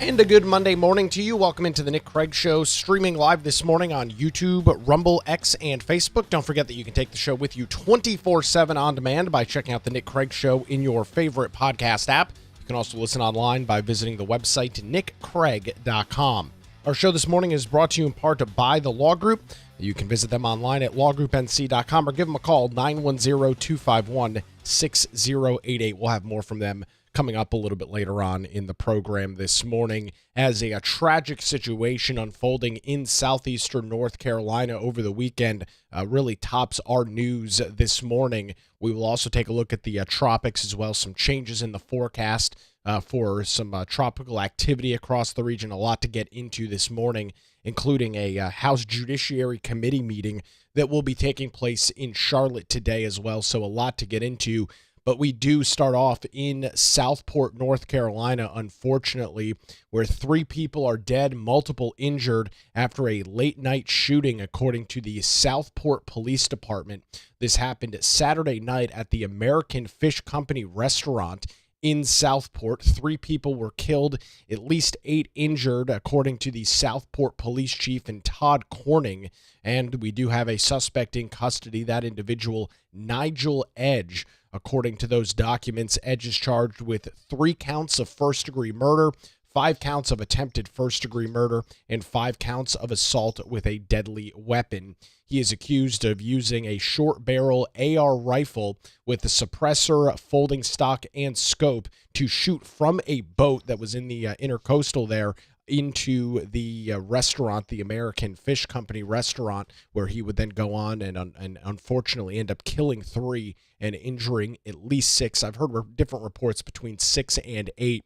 And a good Monday morning to you. Welcome into the Nick Craig Show, streaming live this morning on YouTube, Rumble, X, and Facebook. Don't forget that you can take the show with you 24/7 on demand by checking out the Nick Craig Show in your favorite podcast app. You can also listen online by visiting the website nickcraig.com. Our show this morning is brought to you in part by the Law Group. You can visit them online at lawgroupnc.com or give them a call, 910-251-6088. We'll have more from them coming up a little bit later on in the program this morning as a tragic situation unfolding in southeastern North Carolina over the weekend really tops our news this morning. We will also take a look at the tropics as well, some changes in the forecast for some tropical activity across the region. A lot to get into this morning, including a House Judiciary Committee meeting that will be taking place in Charlotte today as well. So a lot to get into. But we do start off in Southport, North Carolina, unfortunately, where 3 people are dead, multiple injured after a late-night shooting, according to the Southport Police Department. This happened Saturday night at the American Fish Company restaurant in Southport. 3 people were killed, at least 8 injured, according to the Southport Police Chief and Todd Corning. And we do have a suspect in custody, that individual, Nigel Edge. According to those documents, Edge is charged with 3 counts of first-degree murder, 5 counts of attempted first-degree murder, and 5 counts of assault with a deadly weapon. He is accused of using a short-barrel AR rifle with a suppressor, folding stock, and scope to shoot from a boat that was in the intercoastal there into the restaurant, the American Fish Company restaurant, where he would then go on and unfortunately end up killing 3 and injuring at least 6. I've heard different reports between 6 and 8.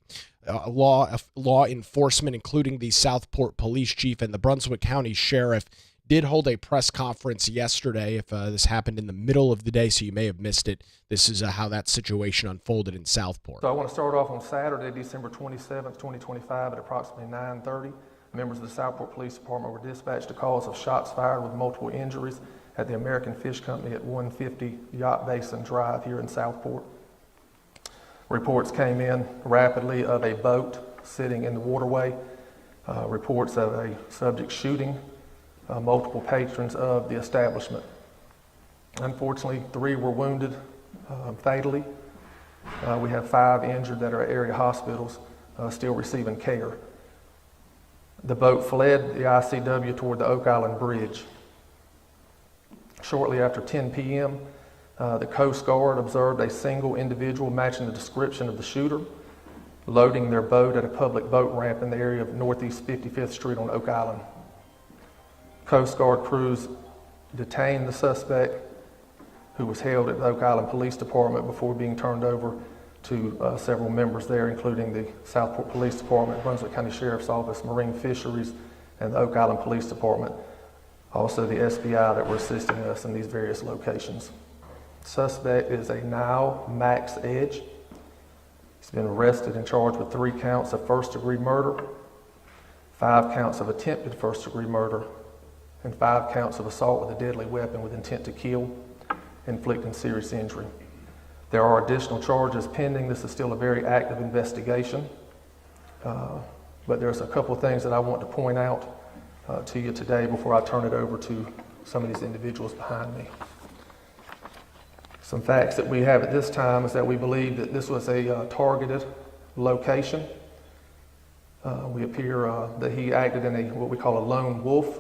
Law enforcement, including the Southport Police Chief and the Brunswick County Sheriff, did hold a press conference yesterday. If this happened in the middle of the day, so you may have missed it, this is how that situation unfolded in Southport. So I want to start off on Saturday, December 27th, 2025 at approximately 9:30. Members of the Southport Police Department were dispatched to cause of shots fired with multiple injuries at the American Fish Company at 150 Yacht Basin Drive here in Southport. Reports came in rapidly of a boat sitting in the waterway. Reports of a subject shooting multiple patrons of the establishment. Unfortunately, 3 were wounded fatally. We have 5 injured that are at area hospitals still receiving care. The boat fled the ICW toward the Oak Island Bridge. Shortly after 10 p.m., the Coast Guard observed a single individual matching the description of the shooter loading their boat at a public boat ramp in the area of Northeast 55th Street on Oak Island. Coast Guard crews detained the suspect, who was held at the Oak Island Police Department before being turned over to several members there, including the Southport Police Department, Brunswick County Sheriff's Office, Marine Fisheries, and the Oak Island Police Department. Also the SBI that were assisting us in these various locations. Suspect is a Nigel Max Edge. He's been arrested and charged with 3 counts of first-degree murder, 5 counts of attempted first-degree murder, and 5 counts of assault with a deadly weapon with intent to kill, inflicting serious injury. There are additional charges pending. This is still a very active investigation, but there's a couple of things that I want to point out to you today before I turn it over to some of these individuals behind me. Some facts that we have at this time is that we believe that this was a targeted location. We appear that he acted in what we call a lone wolf.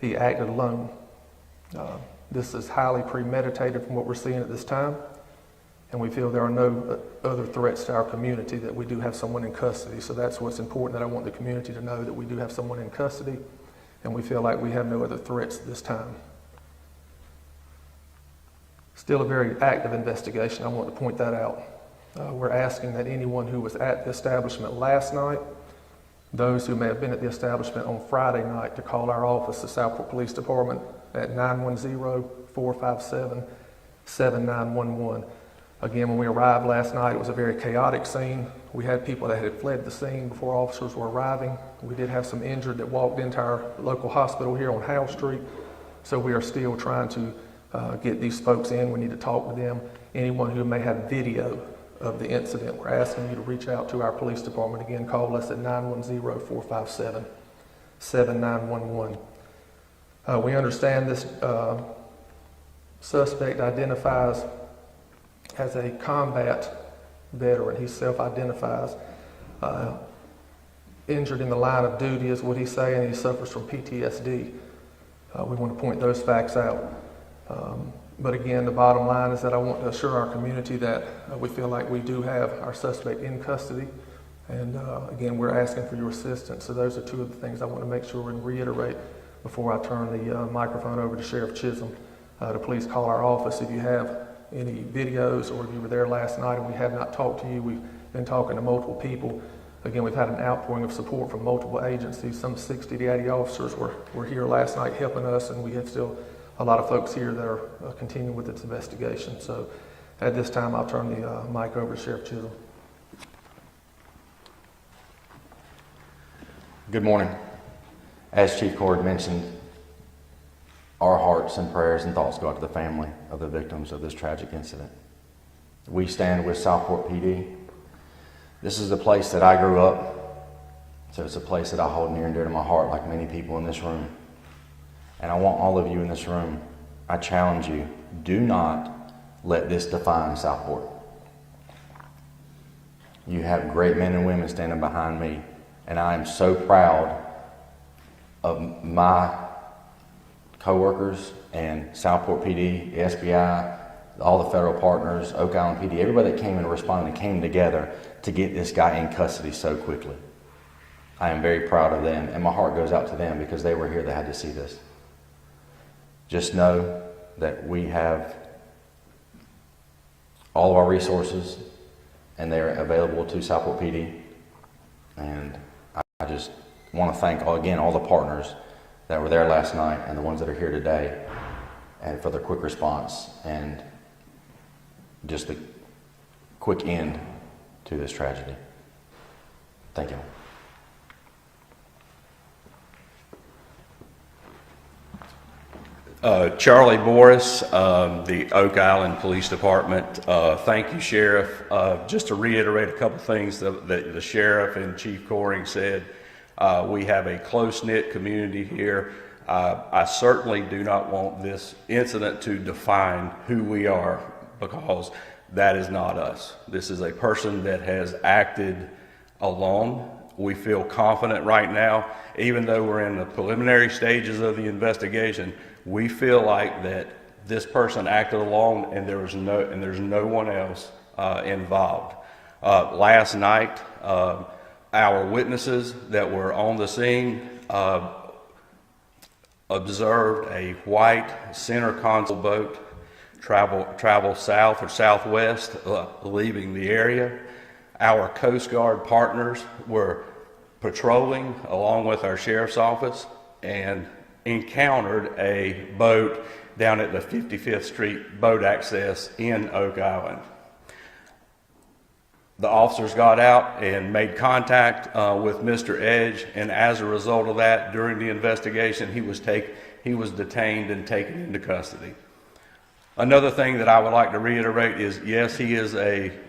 He acted alone. This is highly premeditated from what we're seeing at this time, and we feel there are no other threats to our community, that we do have someone in custody. So that's what's important, that I want the community to know, that we do have someone in custody, and we feel like we have no other threats at this time. Still a very active investigation. I want to point that out. We're asking that anyone who was at the establishment last night, those who may have been at the establishment on Friday night, to call our office, the Southport Police Department, at 910-457-7911. Again, when we arrived last night, it was a very chaotic scene. We had people that had fled the scene before officers were arriving. We did have some injured that walked into our local hospital here on Howe Street. So we are still trying to get these folks in. We need to talk to them. Anyone who may have video of the incident, we're asking you to reach out to our police department. Again, call us at 910-457-7911. We understand this suspect identifies as a combat veteran. He self-identifies. Injured in the line of duty is what he's saying. He suffers from PTSD. We want to point those facts out. But again, the bottom line is that I want to assure our community that we feel like we do have our suspect in custody. And again, we're asking for your assistance. So those are two of the things I want to make sure and reiterate before I turn the microphone over to Sheriff Chisholm. To please call our office if you have any videos or if you were there last night and we have not talked to you. We've been talking to multiple people. Again, we've had an outpouring of support from multiple agencies. Some 60 to 80 officers were here last night helping us, and we have still a lot of folks here that are continuing with its investigation. So at this time, I'll turn the mic over to Sheriff Chisholm. Good morning. As Chief Cord mentioned, our hearts and prayers and thoughts go out to the family of the victims of this tragic incident. We stand with Southport PD. This is the place that I grew up, so it's a place that I hold near and dear to my heart, like many people in this room. And I want all of you in this room, I challenge you, do not let this define Southport. You have great men and women standing behind me, and I am so proud of my co-workers and Southport PD, the SBI, all the federal partners, Oak Island PD, everybody that came and responded and came together to get this guy in custody so quickly. I am very proud of them, and my heart goes out to them because they were here, they had to see this. Just know that we have all of our resources and they're available to Southport PD. And I just want to thank, again, all the partners that were there last night and the ones that are here today and for their quick response and just the quick end to this tragedy. Thank you. Charlie Morris, the Oak Island Police Department. Thank you, Sheriff. Just to reiterate a couple things that the Sheriff and Chief Coring said, we have a close-knit community here. I certainly do not want this incident to define who we are, because that is not us. This is a person that has acted alone. We feel confident right now, even though we're in the preliminary stages of the investigation, we feel like that this person acted alone and there's no one else involved. Last night, our witnesses that were on the scene observed a white center console boat travel south or southwest, leaving the area. Our Coast Guard partners were patrolling along with our sheriff's office and encountered a boat down at the 55th Street boat access in Oak Island. The officers got out and made contact with Mr. Edge, and as a result of that, during the investigation, he was detained and taken into custody. Another thing that I would like to reiterate is, yes,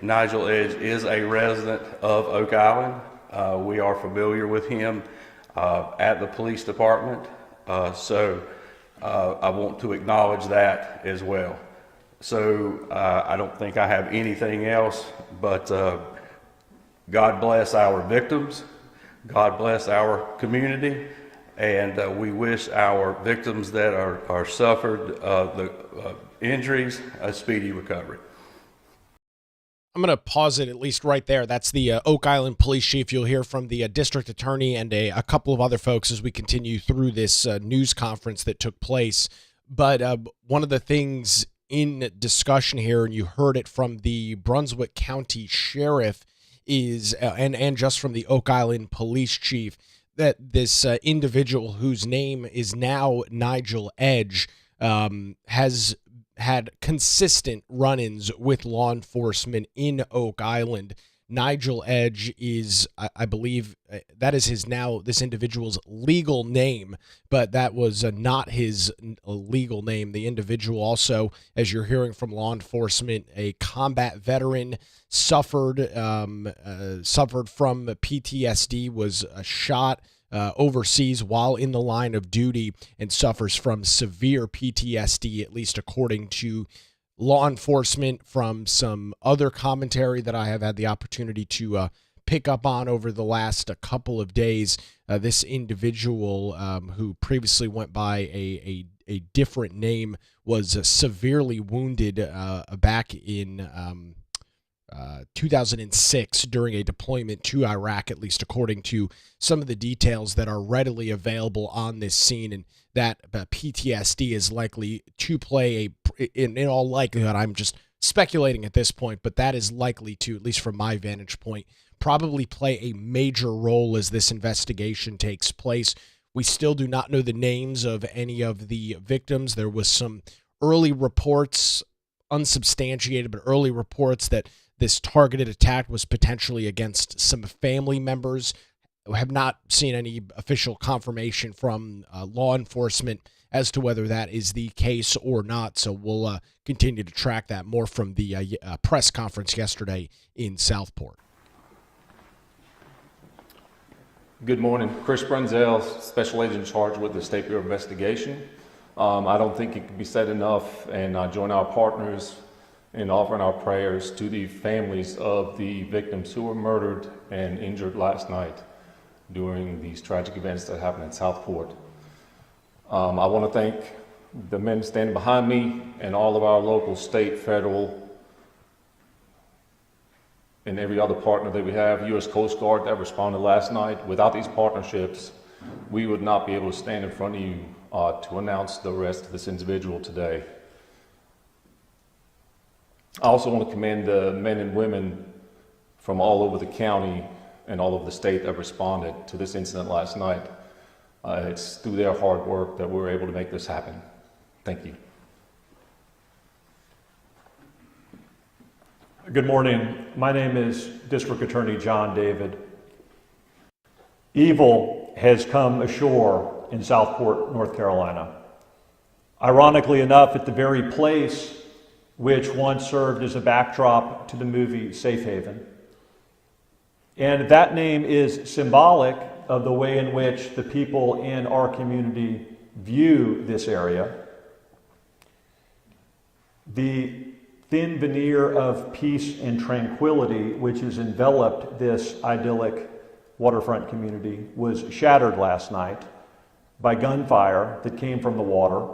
Nigel Edge is a resident of Oak Island. We are familiar with him at the police department. So I want to acknowledge that as well. So I don't think I have anything else, but God bless our victims, God bless our community, and we wish our victims that are suffered the injuries a speedy recovery. I'm going to pause it at least right there. That's the Oak Island Police Chief. You'll hear from the district attorney and a couple of other folks as we continue through this news conference that took place. But one of the things in discussion here, and you heard it from the Brunswick County Sheriff, is and just from the Oak Island Police Chief, that this individual whose name is now Nigel Edge has had consistent run-ins with law enforcement in Oak Island. Nigel Edge is, I believe, that is this individual's legal name, but that was not his legal name. The individual also, as you're hearing from law enforcement, a combat veteran, suffered from PTSD, was shot overseas while in the line of duty, and suffers from severe PTSD, at least according to law enforcement. From some other commentary that I have had the opportunity to pick up on over the last couple of days, this individual who previously went by a different name was severely wounded back in 2006 during a deployment to Iraq, at least according to some of the details that are readily available on this scene. And that PTSD is likely to play in all likelihood, I'm just speculating at this point, but that is likely to, at least from my vantage point, probably play a major role as this investigation takes place. We still do not know the names of any of the victims. There was some early reports, unsubstantiated, but early reports that this targeted attack was potentially against some family members. We have not seen any official confirmation from law enforcement as to whether that is the case or not. So we'll continue to track that more from the press conference yesterday in Southport. Good morning. Chris Brunzel, Special Agent Charged with the State Bureau of Investigation. I don't think it can be said enough, and I join our partners in offering our prayers to the families of the victims who were murdered and injured last night during these tragic events that happened in Southport. I want to thank the men standing behind me and all of our local, state, federal, and every other partner that we have, U.S. Coast Guard that responded last night. Without these partnerships, we would not be able to stand in front of you to announce the arrest of this individual today. I also want to commend the men and women from all over the county and all over the state that responded to this incident last night. It's through their hard work that we were able to make this happen. Thank you. Good morning. My name is District Attorney John David. Evil has come ashore in Southport, North Carolina. Ironically enough, at the very place which once served as a backdrop to the movie Safe Haven. And that name is symbolic of the way in which the people in our community view this area. The thin veneer of peace and tranquility which has enveloped this idyllic waterfront community was shattered last night by gunfire that came from the water.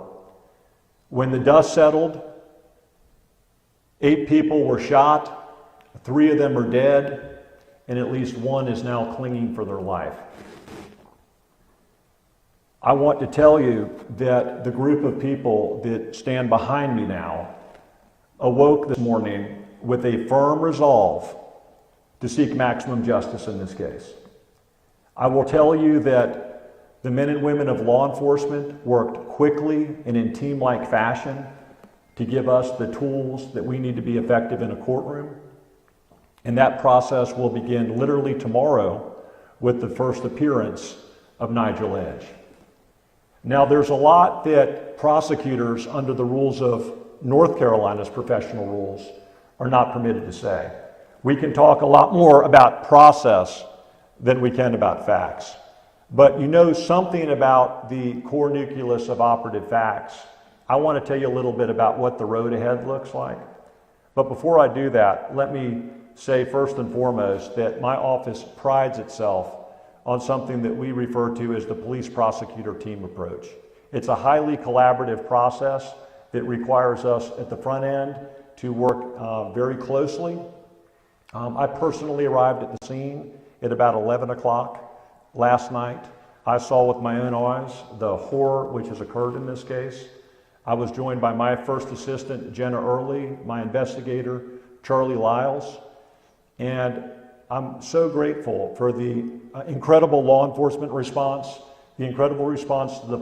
When the dust settled, 8 people were shot, 3 of them are dead, and at least 1 is now clinging for their life. I want to tell you that the group of people that stand behind me now awoke this morning with a firm resolve to seek maximum justice in this case. I will tell you that the men and women of law enforcement worked quickly and in team-like fashion to give us the tools that we need to be effective in a courtroom. And that process will begin literally tomorrow with the first appearance of Nigel Edge. Now, there's a lot that prosecutors, under the rules of North Carolina's professional rules, are not permitted to say. We can talk a lot more about process than we can about facts. But you know something about the core nucleus of operative facts. I want to tell you a little bit about what the road ahead looks like. But before I do that, let me say first and foremost that my office prides itself on something that we refer to as the police prosecutor team approach. It's a highly collaborative process that requires us at the front end to work very closely. I personally arrived at the scene at about 11 o'clock last night. I saw with my own eyes the horror which has occurred in this case. I was joined by my first assistant, Jenna Early, my investigator, Charlie Lyles, and I'm so grateful for the incredible law enforcement response, the incredible response to the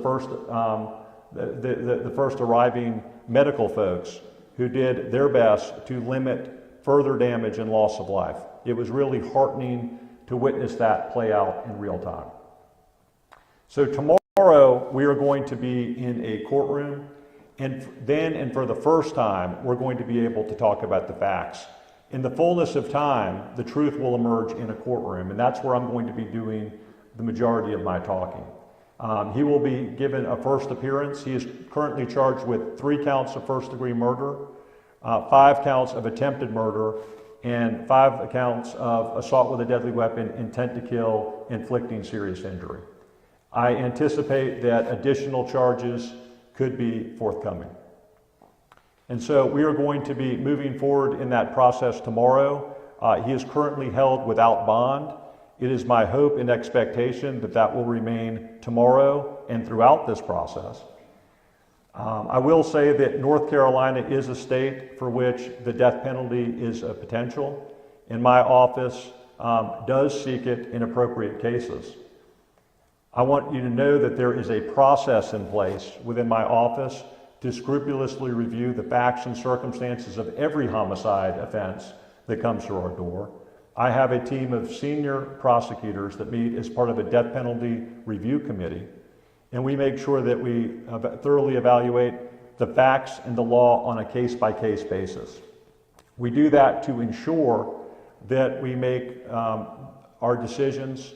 first arriving medical folks who did their best to limit further damage and loss of life. It was really heartening to witness that play out in real time. So tomorrow we are going to be in a courtroom, and then and for the first time we're going to be able to talk about the facts. In the fullness of time, the truth will emerge in a courtroom, and that's where I'm going to be doing the majority of my talking. He will be given a first appearance. He is currently charged with 3 counts of first-degree murder, 5 counts of attempted murder, and 5 counts of assault with a deadly weapon, intent to kill, inflicting serious injury. I anticipate that additional charges could be forthcoming. And so we are going to be moving forward in that process tomorrow. He is currently held without bond. It is my hope and expectation that that will remain tomorrow and throughout this process. I will say that North Carolina is a state for which the death penalty is a potential, and my office does seek it in appropriate cases. I want you to know that there is a process in place within my office to scrupulously review the facts and circumstances of every homicide offense that comes through our door. I have a team of senior prosecutors that meet as part of a death penalty review committee, and we make sure that we thoroughly evaluate the facts and the law on a case-by-case basis. We do that to ensure that we make our decisions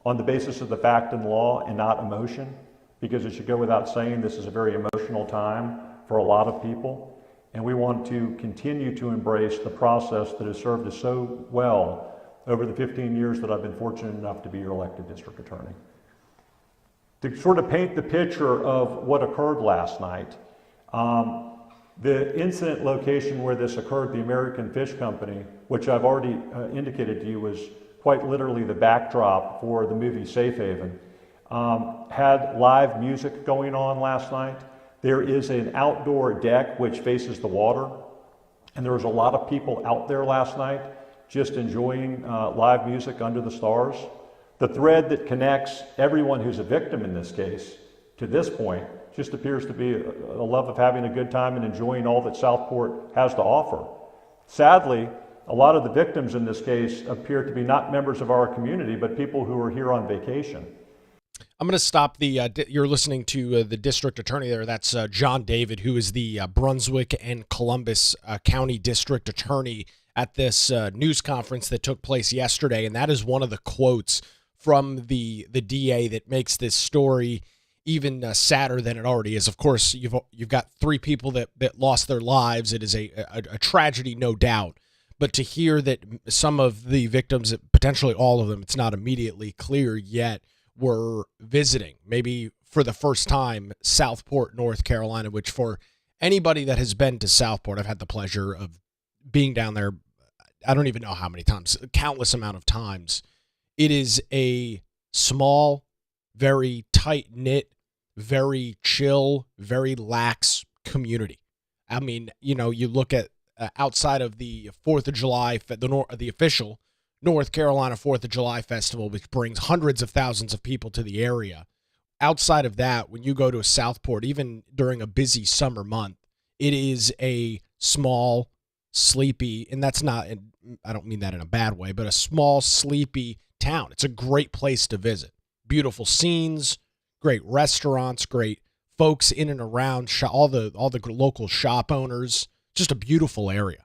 on the basis of the fact and law and not emotion, because it should go without saying this is a very emotional time for a lot of people, and we want to continue to embrace the process that has served us so well over the 15 years that I've been fortunate enough to be your elected district attorney. To sort of paint the picture of what occurred last night, the incident location where this occurred, the American Fish Company, which I've already indicated to you was quite literally the backdrop for the movie Safe Haven, had live music going on last night. There is an outdoor deck which faces the water, and there was a lot of people out there last night just enjoying live music under the stars. The thread that connects everyone who's a victim in this case to this point just appears to be a love of having a good time and enjoying all that Southport has to offer. Sadly, a lot of the victims in this case appear to be not members of our community, but people who are here on vacation. I'm going to stop you're listening to the district attorney there. That's John David, who is the Brunswick and Columbus County district attorney at this news conference that took place yesterday. And that is one of the quotes from the DA that makes this story even sadder than it already is. Of course, you've got 3 people that lost their lives. It is a tragedy, no doubt. But to hear that some of the victims, potentially all of them, it's not immediately clear yet, were visiting, maybe for the first time, Southport, North Carolina, which for anybody that has been to Southport, I've had the pleasure of being down there, I don't even know how many times, countless amount of times. It is a small, very tight-knit, very chill, very lax community. I mean, you know, you look at outside of the 4th of July, the official North Carolina 4th of July festival, which brings hundreds of thousands of people to the area. Outside of that, when you go to Southport, even during a busy summer month, it is a small, sleepy, and that's not, I don't mean that in a bad way, but a small, sleepy town. It's a great place to visit. Beautiful scenes, great restaurants, great folks in and around, all the local shop owners. Just a beautiful area.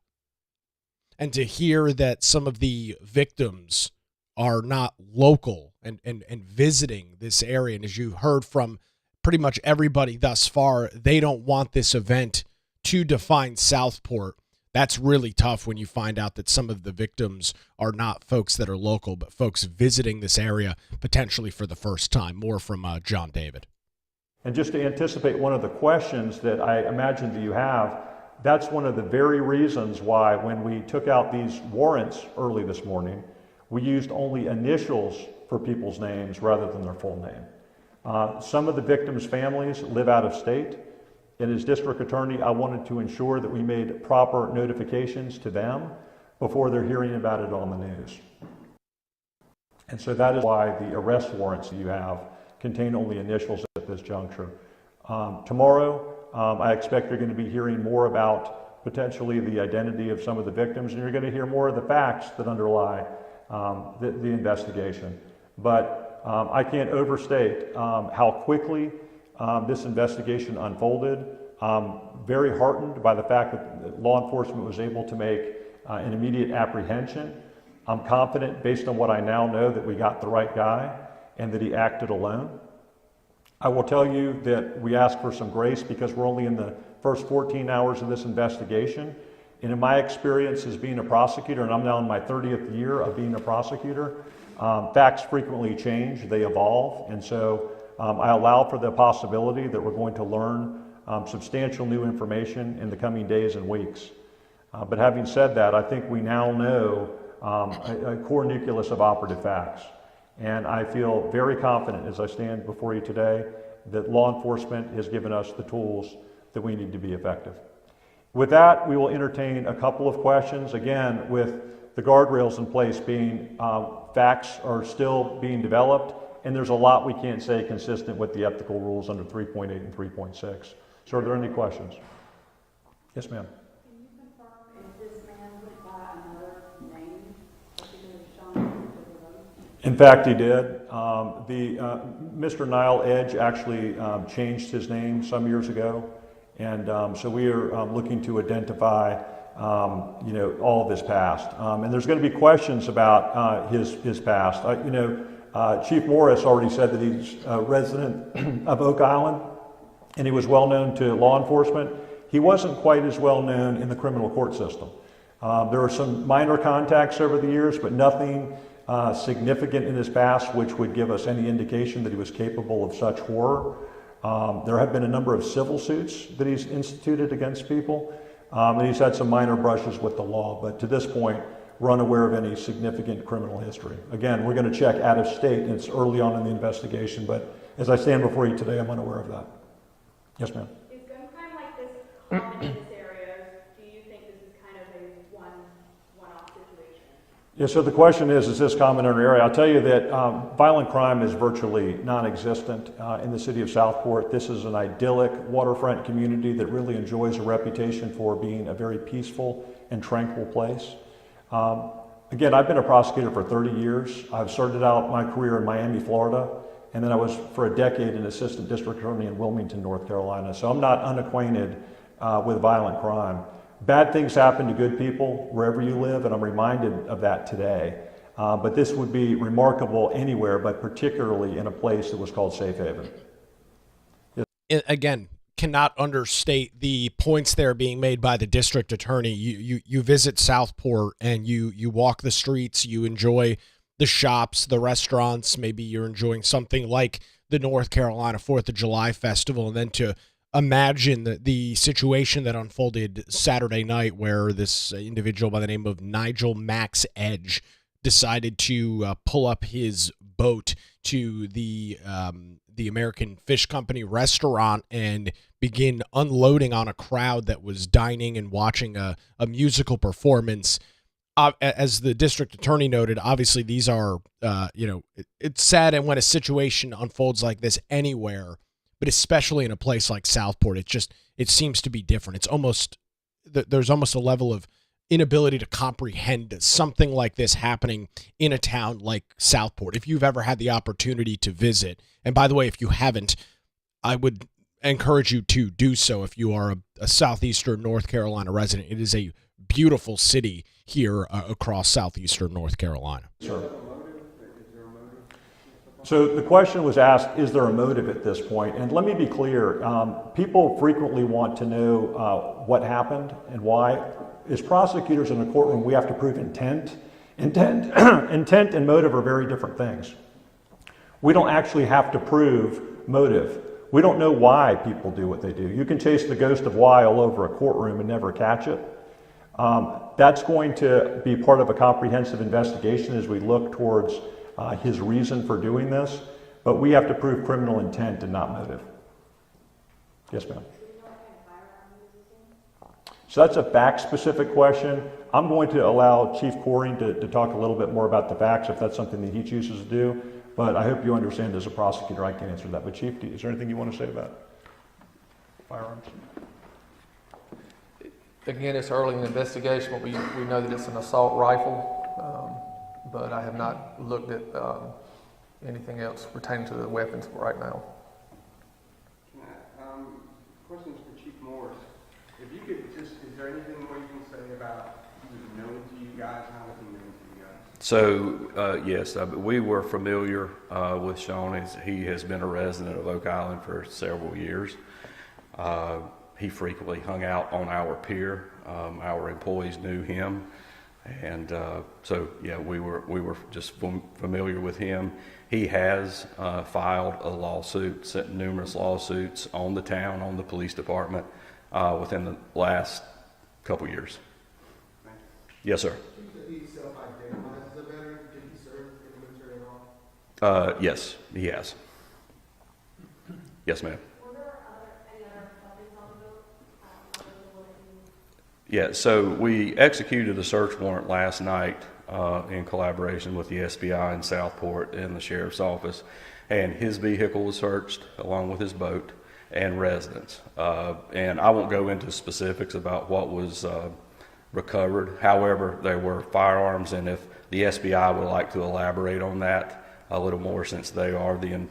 And to hear that some of the victims are not local and visiting this area, and as you heard from pretty much everybody thus far, they don't want this event to define Southport. That's really tough when you find out that some of the victims are not folks that are local, but folks visiting this area potentially for the first time. More from John David. And just to anticipate one of the questions that I imagine that you have, that's one of the very reasons why when we took out these warrants early this morning, we used only initials for people's names rather than their full name. Some of the victims' families live out of state, and as district attorney, I wanted to ensure that we made proper notifications to them before they're hearing about it on the news. And so that is why the arrest warrants that you have contain only initials at this juncture. Tomorrow, I expect you're going to be hearing more about potentially the identity of some of the victims, and you're going to hear more of the facts that underlie the investigation. But I can't overstate how quickly this investigation unfolded. Very heartened by the fact that law enforcement was able to make an immediate apprehension. I'm confident, based on what I now know, that we got the right guy and that he acted alone. I will tell you that we ask for some grace because we're only in the first 14 hours of this investigation. And in my experience as being a prosecutor, and I'm now in my 30th year of being a prosecutor, facts frequently change, they evolve, and so I allow for the possibility that we're going to learn substantial new information in the coming days and weeks. But having said that, I think we now know a core nucleus of operative facts. And I feel very confident as I stand before you today that law enforcement has given us the tools that we need to be effective. With that, we will entertain a couple of questions. Again, with the guardrails in place being facts are still being developed, and there's a lot we can't say consistent with the ethical rules under 3.8 and 3.6. So are there any questions? Yes, ma'am. Can you confirm if this man went by another name? Sean? In fact, he did. Mr. Nigel Edge actually changed his name some years ago, and so we are looking to identify, all of his past. And there's going to be questions about his past. Chief Morris already said that he's a resident of Oak Island, and he was well known to law enforcement. He wasn't quite as well known in the criminal court system. There were some minor contacts over the years, but nothing significant in his past which would give us any indication that he was capable of such horror. There have been a number of civil suits that he's instituted against people, and he's had some minor brushes with the law, but to this point, we're unaware of any significant criminal history. Again, we're going to check out of state, and it's early on in the investigation, but as I stand before you today, I'm unaware of that. Yes, ma'am. Is gun crime like this common in this area? Do you think this is kind of a one-off situation? Yeah, so the question is this common in our area? I'll tell you that violent crime is virtually non-existent in the city of Southport. This is an idyllic waterfront community that really enjoys a reputation for being a very peaceful and tranquil place. Again, I've been a prosecutor for 30 years. I've started out my career in Miami, Florida, and then I was for a decade an assistant district attorney in Wilmington, North Carolina. So I'm not unacquainted with violent crime. Bad things happen to good people wherever you live, and I'm reminded of that today. But this would be remarkable anywhere, but particularly in a place that was called Safe Haven. Yes. Again, cannot understate the points there being made by the district attorney. You visit Southport and you walk the streets, you enjoy the shops, the restaurants, maybe you're enjoying something like the North Carolina 4th of July festival, and then to imagine the situation that unfolded Saturday night where this individual by the name of Nigel Max Edge decided to pull up his boat to the American Fish Company restaurant and begin unloading on a crowd that was dining and watching a musical performance. As the district attorney noted, obviously these are, it's sad, and when a situation unfolds like this anywhere, but especially in a place like Southport, it seems to be different. There's almost a level of inability to comprehend something like this happening in a town like Southport. If you've ever had the opportunity to visit, and by the way, if you haven't, I would encourage you to do so if you are a southeastern North Carolina resident. It is a beautiful city here across southeastern North Carolina. Sure. So the question was asked, is there a motive at this point? And let me be clear, people frequently want to know what happened and why. As prosecutors in a courtroom, we have to prove intent. Intent and motive are very different things. We don't actually have to prove motive. We don't know why people do what they do. You can chase the ghost of why all over a courtroom and never catch it. That's going to be part of a comprehensive investigation as we look towards his reason for doing this, but we have to prove criminal intent and not motive. Yes, ma'am. So that's a fact-specific question. I'm going to allow Chief Coring to talk a little bit more about the facts if that's something that he chooses to do, but I hope you understand as a prosecutor I can't answer that. But Chief, is there anything you want to say about firearms? Again, it's early in the investigation, but we know that it's an assault rifle, but I have not looked at anything else pertaining to the weapons right now. Questions for Chief Morris. If you could just, is there anything more you can say about who was known to you guys, how was he known to you guys? So, yes, we were familiar with Sean. He has been a resident of Oak Island for several years. He frequently hung out on our pier. Our employees knew him. And so, yeah, we were just familiar with him. He has filed a lawsuit, sent numerous lawsuits on the town, on the police department within the last couple years. Thank you. Yes, sir. He self-identifies as a veteran. Did he serve in the military at all? Yes, he has. Yes, ma'am. Were there any other weapons on the boat? Other than what Yeah, so we executed a search warrant last night in collaboration with the SBI in Southport and the sheriff's office, and his vehicle was searched along with his boat and residence. And I won't go into specifics about what was recovered. However, there were firearms, and if the SBI would like to elaborate on that a little more, since they are the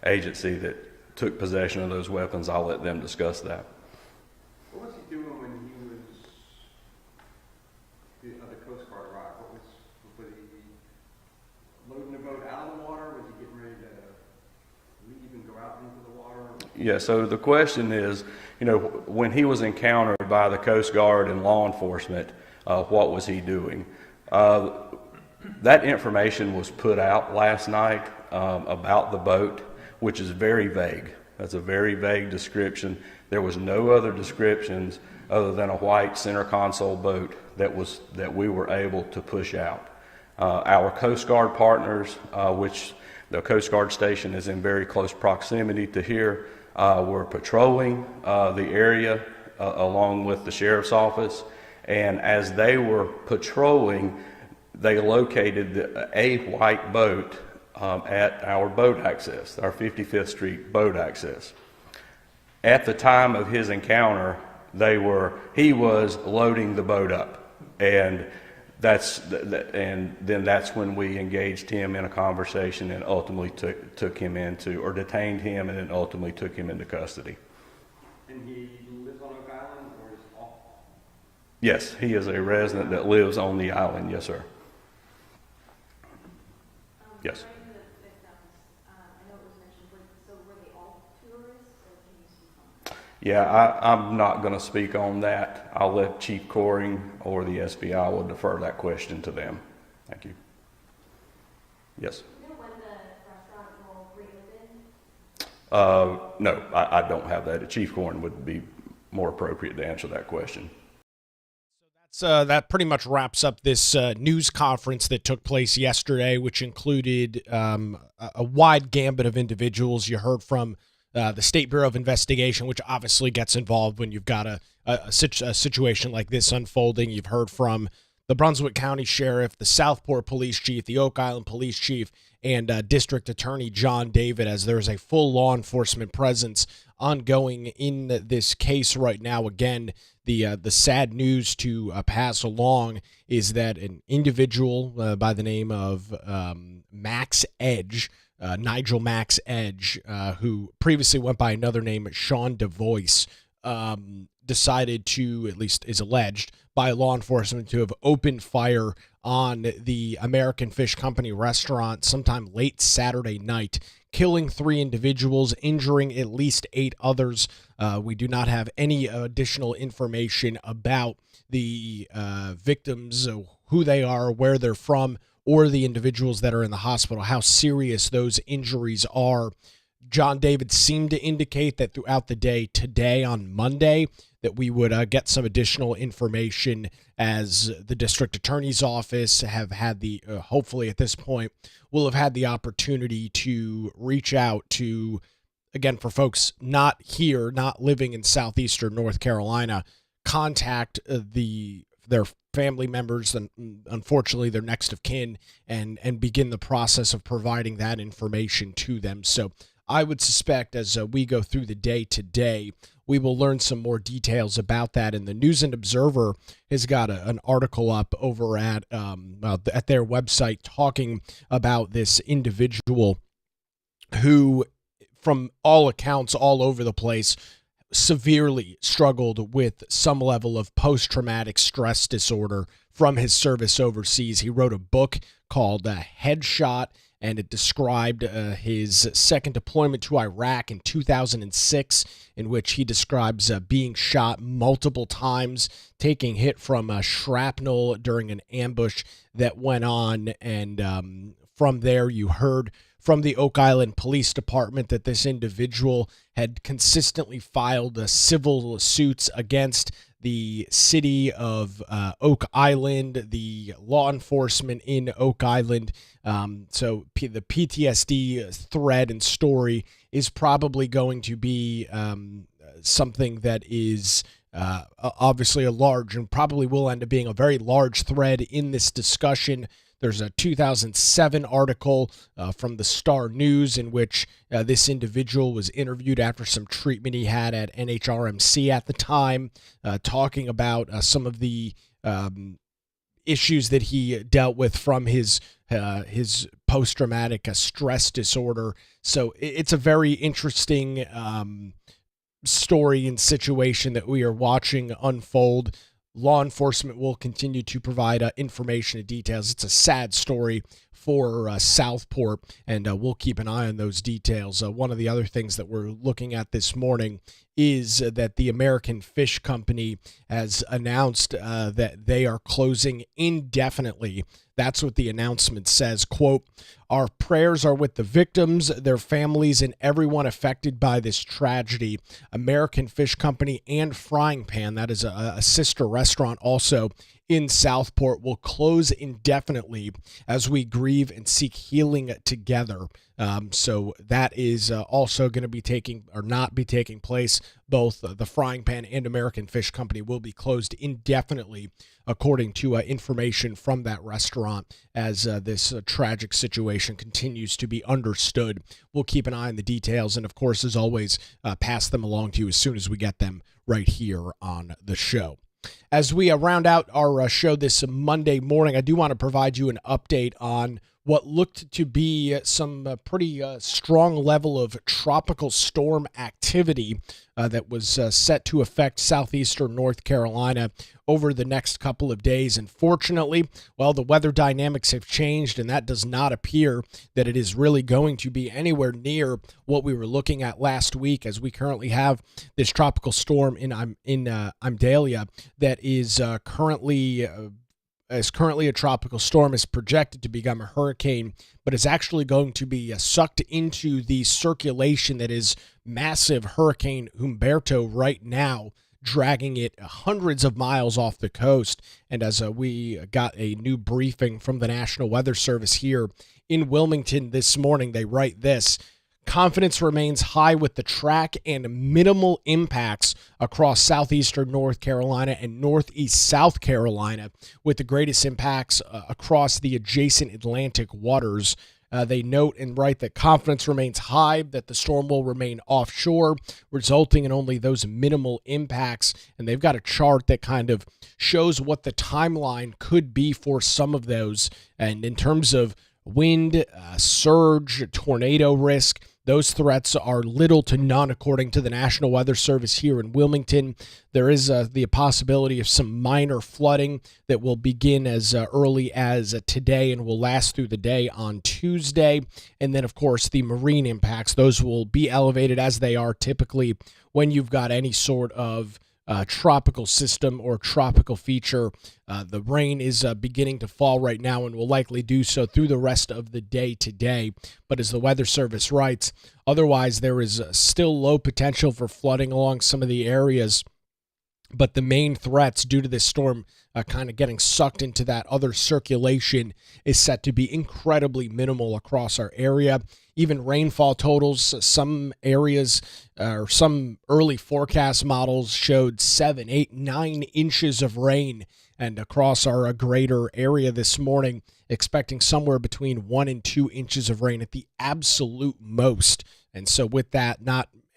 agency that took possession of those weapons, I'll let them discuss that. What was he doing when he was the Coast Guard arrived? Was he loading the boat out of the water? Was he getting ready to leave and go out into the water? Yeah, so the question is, when he was encountered by the Coast Guard and law enforcement, what was he doing? That information was put out last night about the boat, which is very vague. That's a very vague description. There was no other descriptions other than a white center console boat that we were able to push out. Our Coast Guard partners, which the Coast Guard station is in very close proximity to here, were patrolling the area along with the sheriff's office, and as they were patrolling, they located a white boat at our boat access, our 55th Street boat access. At the time of his encounter, he was loading the boat up, and then that's when we engaged him in a conversation and ultimately took him detained him and then ultimately took him into custody. And he lives on Oak Island, or is off? Yes, he is a resident that lives on the island. Yes, sir. Yes. Yeah, I'm not going to speak on that. I'll let Chief Coring or the SBI will defer that question to them. Thank you. Yes. Do you know when the restaurant will reopen? No, I don't have that. Chief Coring would be more appropriate to answer that question. So that pretty much wraps up this news conference that took place yesterday, which included a wide gambit of individuals. You heard from the State Bureau of Investigation, which obviously gets involved when you've got a situation like this unfolding. You've heard from the Brunswick County Sheriff, the Southport Police Chief, the Oak Island Police Chief, and District Attorney John David, as there's a full law enforcement presence ongoing in this case right now. Again, the sad news to pass along is that an individual by the name of Max Edge, Nigel Max Edge, who previously went by another name, Sean DeVoice, decided to, at least is alleged by law enforcement, to have opened fire on the American Fish Company restaurant sometime late Saturday night, killing 3 individuals, injuring at least 8 others. We do not have any additional information about the victims, who they are, where they're from, or the individuals that are in the hospital, how serious those injuries are. John David seemed to indicate that throughout the day today, on Monday, that we would get some additional information, as the district attorney's office have had the, hopefully at this point, will have had the opportunity to reach out to, again, for folks not here, not living in southeastern North Carolina, contact their family members and unfortunately their next of kin and begin the process of providing that information to them. So I would suspect as we go through the day today, we will learn some more details about that. And the News and Observer has got an article up over at their website talking about this individual who, from all accounts, all over the place, severely struggled with some level of post-traumatic stress disorder from his service overseas. He wrote a book called Headshot, and it described his second deployment to Iraq in 2006, in which he describes being shot multiple times, taking hit from shrapnel during an ambush that went on. And from there, you heard from the Oak Island Police Department that this individual had consistently filed civil suits against the city of Oak Island, the law enforcement in Oak Island. So the PTSD thread and story is probably going to be something that is obviously a large, and probably will end up being a very large thread in this discussion. There's a 2007 article from the Star News in which this individual was interviewed after some treatment he had at NHRMC at the time, talking about some of the issues that he dealt with from his post-traumatic stress disorder. So it's a very interesting story and situation that we are watching unfold. Law enforcement will continue to provide information and details. It's a sad story for Southport, and we'll keep an eye on those details. One of the other things that we're looking at this morning is that the American Fish Company has announced that they are closing indefinitely. That's what the announcement says. Quote, "Our prayers are with the victims, their families, and everyone affected by this tragedy. American Fish Company and Frying Pan," that is a sister restaurant also in Southport, "will close indefinitely as we grieve and seek healing together." So that is also going to be not be taking place. Both the Frying Pan and American Fish Company will be closed indefinitely, according to information from that restaurant, as this tragic situation continues to be understood. We'll keep an eye on the details, and of course, as always, pass them along to you as soon as we get them right here on the show. As we round out our show this Monday morning, I do want to provide you an update on what looked to be some pretty strong level of tropical storm activity that was set to affect southeastern North Carolina over the next couple of days. And fortunately, well, the weather dynamics have changed, and that does not appear that it is really going to be anywhere near what we were looking at last week, as we currently have this tropical storm in Imelda that is currently a tropical storm, is projected to become a hurricane, but is actually going to be sucked into the circulation that is massive Hurricane Humberto right now, dragging it hundreds of miles off the coast. And as we got a new briefing from the National Weather Service here in Wilmington this morning, they write this: "Confidence remains high with the track and minimal impacts across southeastern North Carolina and northeast South Carolina, with the greatest impacts across the adjacent Atlantic waters." They note and write that confidence remains high that the storm will remain offshore, resulting in only those minimal impacts. And they've got a chart that kind of shows what the timeline could be for some of those. And in terms of wind, surge, tornado risk, those threats are little to none, according to the National Weather Service here in Wilmington. There is the possibility of some minor flooding that will begin as early as today and will last through the day on Tuesday. And then, of course, the marine impacts, those will be elevated as they are typically when you've got any sort of tropical system or tropical feature. The rain is beginning to fall right now and will likely do so through the rest of the day today. But as the Weather Service writes, otherwise there is still low potential for flooding along some of the areas. But the main threats due to this storm kind of getting sucked into that other circulation is set to be incredibly minimal across our area. Even rainfall totals, some areas or some early forecast models showed 7, 8, 9 inches of rain. And across our greater area this morning, expecting somewhere between 1 and 2 inches of rain at the absolute most. And so with that,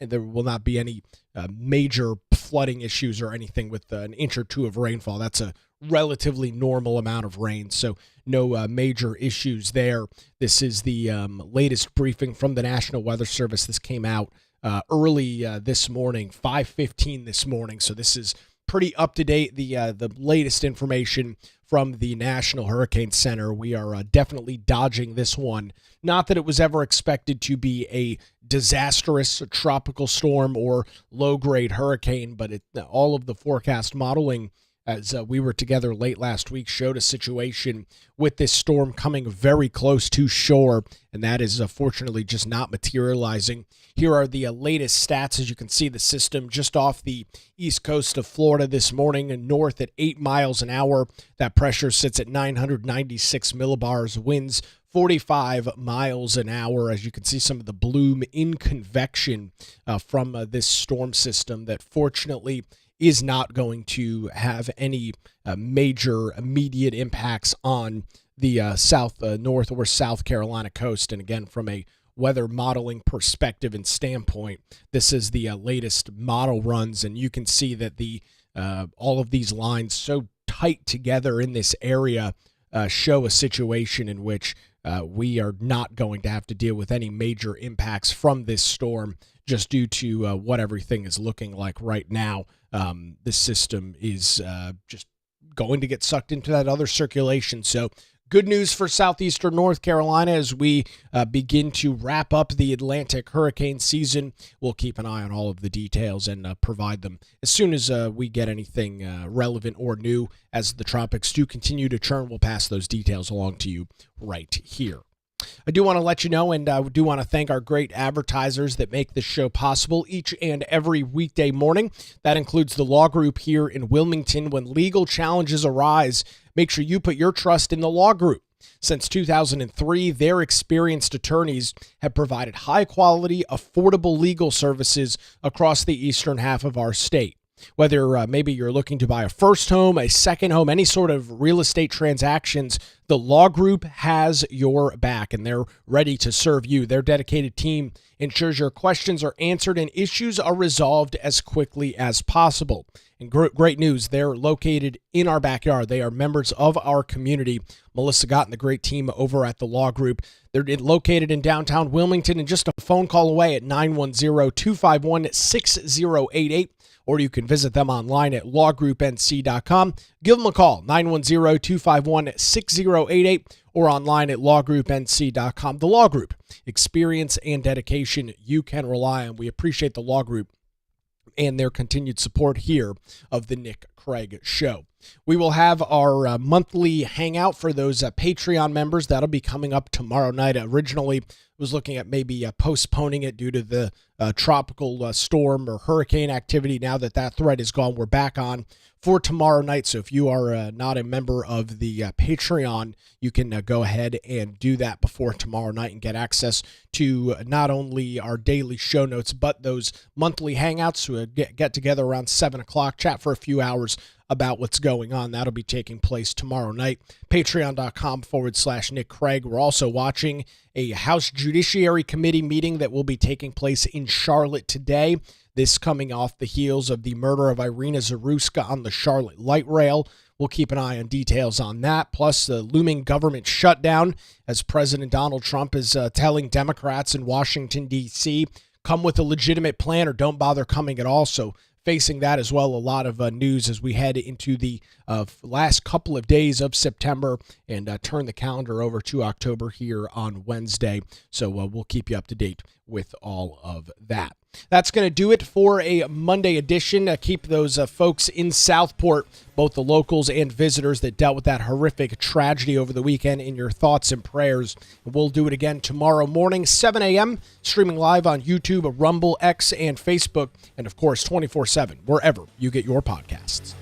there will not be any major flooding issues or anything with an inch or two of rainfall. That's a relatively normal amount of rain, so no major issues there. This is the latest briefing from the National Weather Service. This came out early this morning, 5:15 this morning, so this is pretty up to date. The latest information from the National Hurricane Center. We are definitely dodging this one. Not that it was ever expected to be a disastrous tropical storm or low-grade hurricane, but all of the forecast modeling, as we were together late last week, showed a situation with this storm coming very close to shore, and that is fortunately just not materializing. Here are the latest stats. As you can see, the system just off the east coast of Florida this morning and north at 8 miles an hour. That pressure sits at 996 millibars, winds 45 miles an hour. As you can see, some of the bloom in convection from this storm system that fortunately is not going to have any major immediate impacts on the north or South Carolina coast. And again, from a weather modeling perspective and standpoint, this is the latest model runs, and you can see that all of these lines so tight together in this area show a situation in which we are not going to have to deal with any major impacts from this storm, just due to what everything is looking like right now. This system is just going to get sucked into that other circulation. So good news for southeastern North Carolina as we begin to wrap up the Atlantic hurricane season. We'll keep an eye on all of the details and provide them as soon as we get anything relevant or new. As the tropics do continue to churn, we'll pass those details along to you right here. I do want to let you know, and I do want to thank our great advertisers that make this show possible each and every weekday morning. That includes the Law Group here in Wilmington. When legal challenges arise, make sure you put your trust in the Law Group. Since 2003, their experienced attorneys have provided high-quality, affordable legal services across the eastern half of our state. Whether maybe you're looking to buy a first home, a second home, any sort of real estate transactions, the Law Group has your back, and they're ready to serve you. Their dedicated team ensures your questions are answered and issues are resolved as quickly as possible. And great news, they're located in our backyard. They are members of our community. Melissa Gott and the great team over at the Law Group. They're located in downtown Wilmington and just a phone call away at 910-251-6088. Or you can visit them online at lawgroupnc.com. Give them a call, 910-251-6088, or online at lawgroupnc.com. The Law Group, experience and dedication you can rely on. We appreciate the Law Group and their continued support here of the Nick Craig Show. We will have our monthly hangout for those Patreon members. That'll be coming up tomorrow night. Originally, was looking at maybe postponing it due to the tropical storm or hurricane activity. Now that threat is gone, we're back on for tomorrow night. So if you are not a member of the Patreon, you can go ahead and do that before tomorrow night and get access to not only our daily show notes, but those monthly hangouts. We get together around 7 o'clock, chat for a few hours about what's going on. That'll be taking place tomorrow night. Patreon.com/Nick Craig. We're also watching a House Judiciary Committee meeting that will be taking place in Charlotte today. This coming off the heels of the murder of Irina Zaruska on the Charlotte Light Rail. We'll keep an eye on details on that, plus the looming government shutdown as President Donald Trump is telling Democrats in Washington, D.C., come with a legitimate plan or don't bother coming at all. So facing that as well, a lot of news as we head into the last couple of days of September and turn the calendar over to October here on Wednesday. So we'll keep you up to date with all of that. That's going to do it for a Monday edition. Keep those folks in Southport, both the locals and visitors that dealt with that horrific tragedy over the weekend, in your thoughts and prayers. We'll do it again tomorrow morning, 7 a.m., streaming live on YouTube, Rumble, X, and Facebook, and of course 24/7, wherever you get your podcasts.